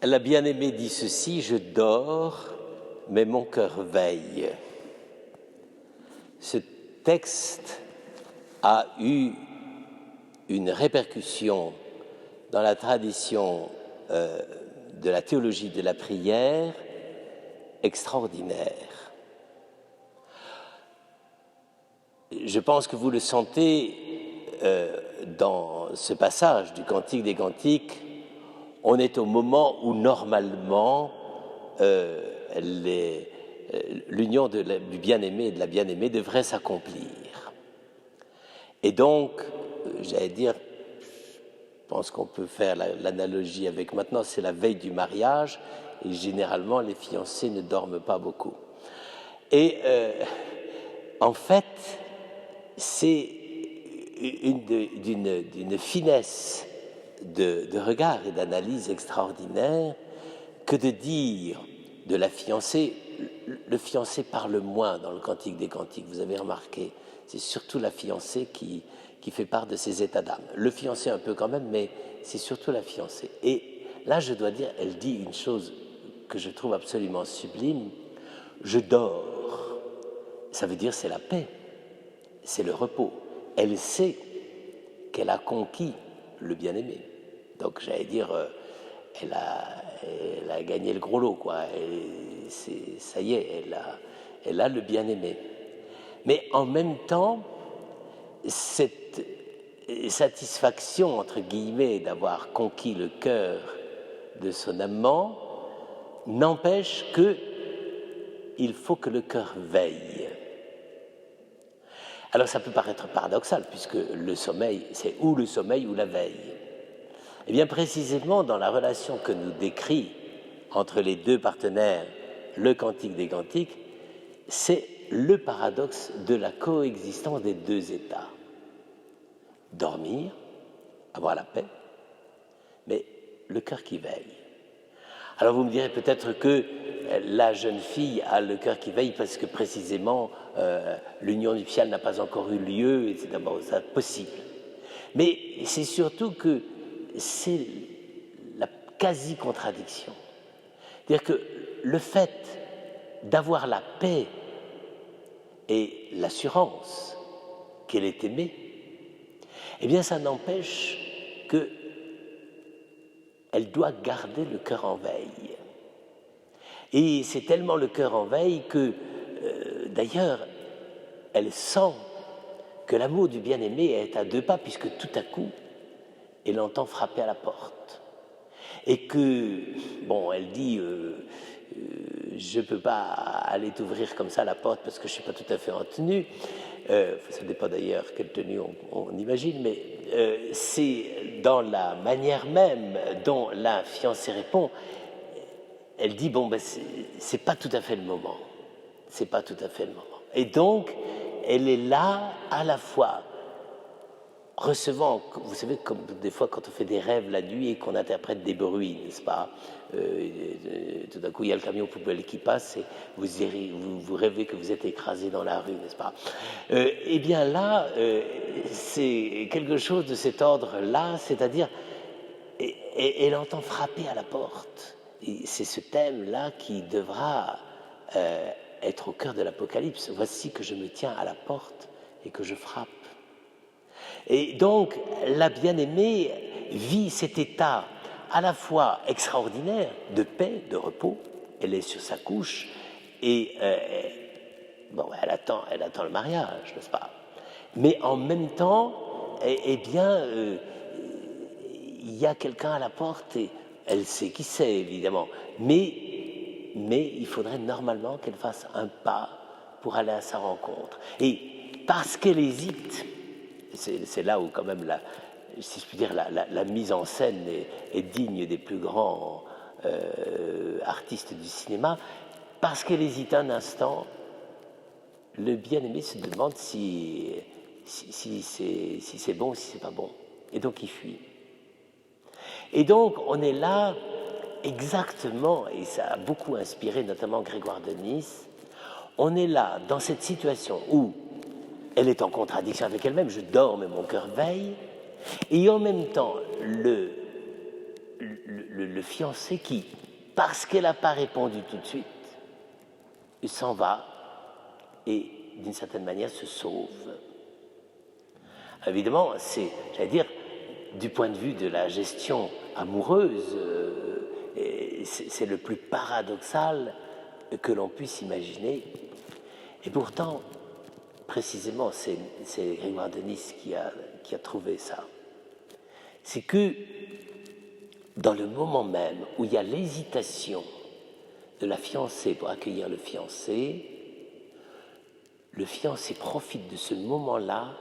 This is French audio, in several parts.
La bien-aimée dit ceci: je dors, mais mon cœur veille. Ce texte a eu une répercussion dans la tradition de la théologie de la prière extraordinaire. Je pense que vous le sentez dans ce passage du Cantique des Cantiques. On est au moment où normalement l'union du bien-aimé et de la bien-aimée devrait s'accomplir. Et donc, j'allais dire, je pense qu'on peut faire l'analogie avec maintenant, c'est la veille du mariage, et généralement les fiancés ne dorment pas beaucoup. Et en fait, c'est d'une finesse de regard et d'analyse extraordinaire que de dire de la fiancée. Le fiancé parle moins dans le Cantique des Cantiques, vous avez remarqué. C'est surtout la fiancée qui fait part de ses états d'âme. Le fiancé un peu quand même, mais c'est surtout la fiancée. Et là, je dois dire, elle dit une chose que je trouve absolument sublime. Je dors. Ça veut dire c'est la paix, c'est le repos. Elle sait qu'elle a conquis le bien-aimé. Donc, j'allais dire, elle a gagné le gros lot, quoi. Ça y est, elle a le bien-aimé. Mais en même temps, cette satisfaction, entre guillemets, d'avoir conquis le cœur de son amant, n'empêche qu'il faut que le cœur veille. Alors ça peut paraître paradoxal, puisque le sommeil, c'est ou le sommeil ou la veille. Eh bien précisément dans la relation que nous décrit entre les deux partenaires, le Cantique des Cantiques, c'est le paradoxe de la coexistence des deux états. Dormir, avoir la paix, mais le cœur qui veille. Alors vous me direz peut-être que la jeune fille a le cœur qui veille parce que précisément l'union nuptiale n'a pas encore eu lieu, et c'est d'abord ça possible. Mais c'est surtout que c'est la quasi-contradiction. C'est-à-dire que le fait d'avoir la paix et l'assurance qu'elle est aimée, eh bien ça n'empêche qu'elle doit garder le cœur en veille. Et c'est tellement le cœur en veille que, d'ailleurs, elle sent que l'amour du bien-aimé est à deux pas, puisque tout à coup, elle entend frapper à la porte. Et que, bon, elle dit, je ne peux pas aller t'ouvrir comme ça la porte parce que je ne suis pas tout à fait en tenue. Ça dépend d'ailleurs quelle tenue on imagine, mais c'est dans la manière même dont la fiancée répond. Elle dit, bon, ben, c'est pas tout à fait le moment. C'est pas tout à fait le moment. Et donc, elle est là à la fois recevant, vous savez, comme des fois quand on fait des rêves la nuit et qu'on interprète des bruits, n'est-ce pas, tout d'un coup, il y a le camion poubelle qui passe et vous rêvez que vous êtes écrasé dans la rue, n'est-ce pas? Eh bien là, c'est quelque chose de cet ordre-là, c'est-à-dire, elle entend frapper à la porte. Et c'est ce thème-là qui devra être au cœur de l'Apocalypse. Voici que je me tiens à la porte et que je frappe. Et donc, la bien-aimée vit cet état à la fois extraordinaire de paix, de repos. Elle est sur sa couche et bon, elle attend le mariage, n'est-ce pas? Mais en même temps, eh bien, il y a quelqu'un à la porte et elle sait qui c'est, évidemment. Mais il faudrait normalement qu'elle fasse un pas pour aller à sa rencontre. Et parce qu'elle hésite, c'est là où quand même, si je puis dire, la mise en scène est digne des plus grands artistes du cinéma, parce qu'elle hésite un instant, le bien-aimé se demande si c'est bon ou si c'est pas bon. Et donc il fuit. Et donc on est là exactement, et ça a beaucoup inspiré notamment Grégoire de Nice, on est là dans cette situation où elle est en contradiction avec elle-même, je dors mais mon cœur veille, et en même temps le fiancé qui, parce qu'elle n'a pas répondu tout de suite, il s'en va et d'une certaine manière se sauve. Évidemment, c'est, j'allais dire, du point de vue de la gestion amoureuse, c'est le plus paradoxal que l'on puisse imaginer. Et pourtant, précisément, c'est Grégoire de Nice qui a trouvé ça. C'est que dans le moment même où il y a l'hésitation de la fiancée pour accueillir le fiancé profite de ce moment-là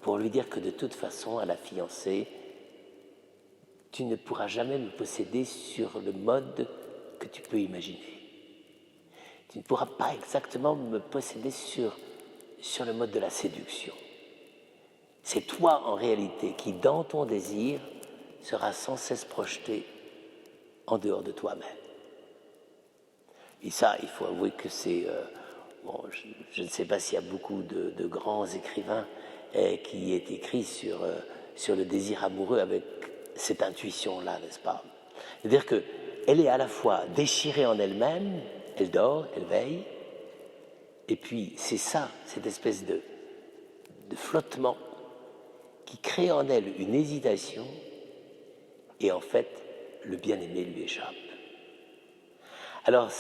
pour lui dire que de toute façon, à la fiancée, tu ne pourras jamais me posséder sur le mode que tu peux imaginer. Tu ne pourras pas exactement me posséder sur le mode de la séduction. C'est toi, en réalité, qui, dans ton désir, sera sans cesse projeté en dehors de toi-même. Et ça, il faut avouer que c'est... je ne sais pas s'il y a beaucoup de grands écrivains qui aient écrit sur le désir amoureux avec cette intuition-là, n'est-ce pas? C'est-à-dire qu'elle est à la fois déchirée en elle-même, elle dort, elle veille, et puis c'est ça, cette espèce de flottement qui crée en elle une hésitation, et en fait, le bien-aimé lui échappe. Alors,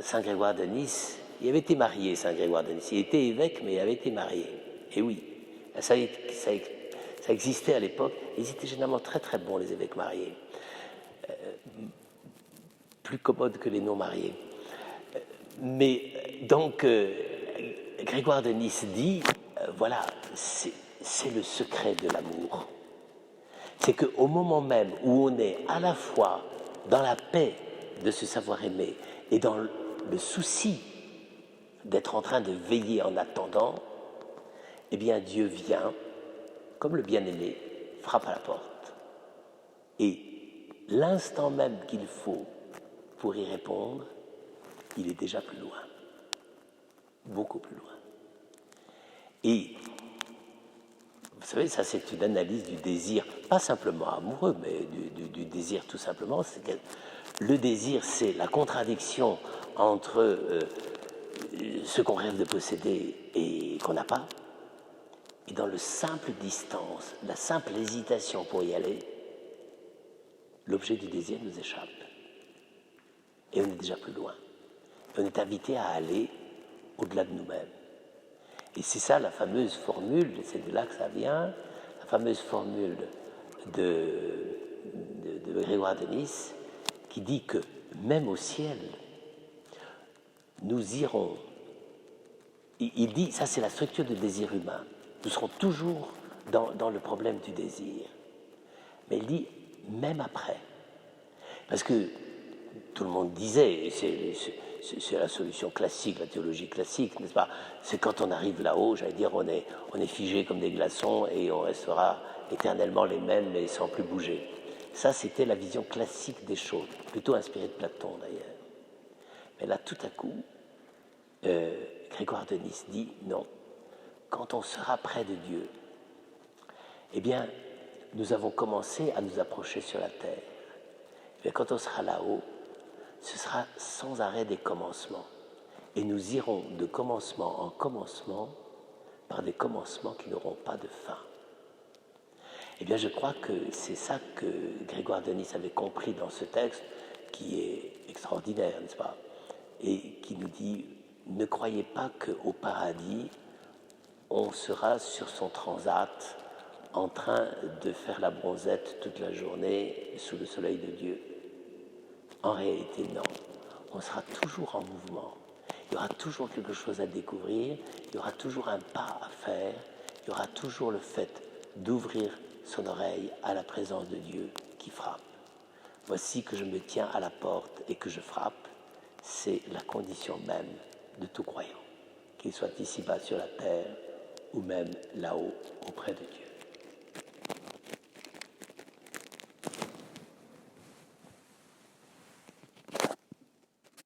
Saint Grégoire de Nice, il avait été marié, Saint Grégoire de Nice. Il était évêque, mais il avait été marié. Et oui, ça existait à l'époque. Ils étaient généralement très très bons, les évêques mariés. Plus commodes que les non-mariés. Mais donc, Grégoire de Nice dit, voilà, c'est le secret de l'amour. C'est qu'au moment même où on est à la fois dans la paix de se savoir aimer et dans le souci d'être en train de veiller en attendant, eh bien Dieu vient, comme le bien-aimé, frappe à la porte. Et l'instant même qu'il faut pour y répondre, il est déjà plus loin, beaucoup plus loin. Et vous savez, ça c'est une analyse du désir, pas simplement amoureux, mais du désir tout simplement. C'est que le désir, c'est la contradiction entre ce qu'on rêve de posséder et qu'on n'a pas. Et dans le simple distance, la simple hésitation pour y aller, l'objet du désir nous échappe. Et on est déjà plus loin. Et on est invité à aller au-delà de nous-mêmes. Et c'est ça la fameuse formule, c'est de là que ça vient, la fameuse formule de Grégoire de Nice, qui dit que même au ciel, nous irons. Il dit, ça c'est la structure du désir humain. Nous serons toujours dans le problème du désir. Mais il dit, même après. Parce que tout le monde disait, c'est la solution classique, la théologie classique, n'est-ce pas? C'est quand on arrive là-haut, j'allais dire, on est figé comme des glaçons et on restera éternellement les mêmes mais sans plus bouger. Ça, c'était la vision classique des choses, plutôt inspirée de Platon d'ailleurs. Mais là, tout à coup, Grégoire de Nice dit non. Quand on sera près de Dieu, eh bien, nous avons commencé à nous approcher sur la terre. Et quand on sera là-haut, ce sera sans arrêt des commencements. Et nous irons de commencement en commencement par des commencements qui n'auront pas de fin. Eh bien, je crois que c'est ça que Grégoire de Nice avait compris dans ce texte, qui est extraordinaire, n'est-ce pas? Et qui nous dit, ne croyez pas qu'au paradis, on sera sur son transat en train de faire la bronzette toute la journée sous le soleil de Dieu. En réalité, non. On sera toujours en mouvement. Il y aura toujours quelque chose à découvrir, il y aura toujours un pas à faire, il y aura toujours le fait d'ouvrir son oreille à la présence de Dieu qui frappe. Voici que je me tiens à la porte et que je frappe, c'est la condition même de tout croyant, qu'il soit ici-bas sur la terre ou même là-haut auprès de Dieu.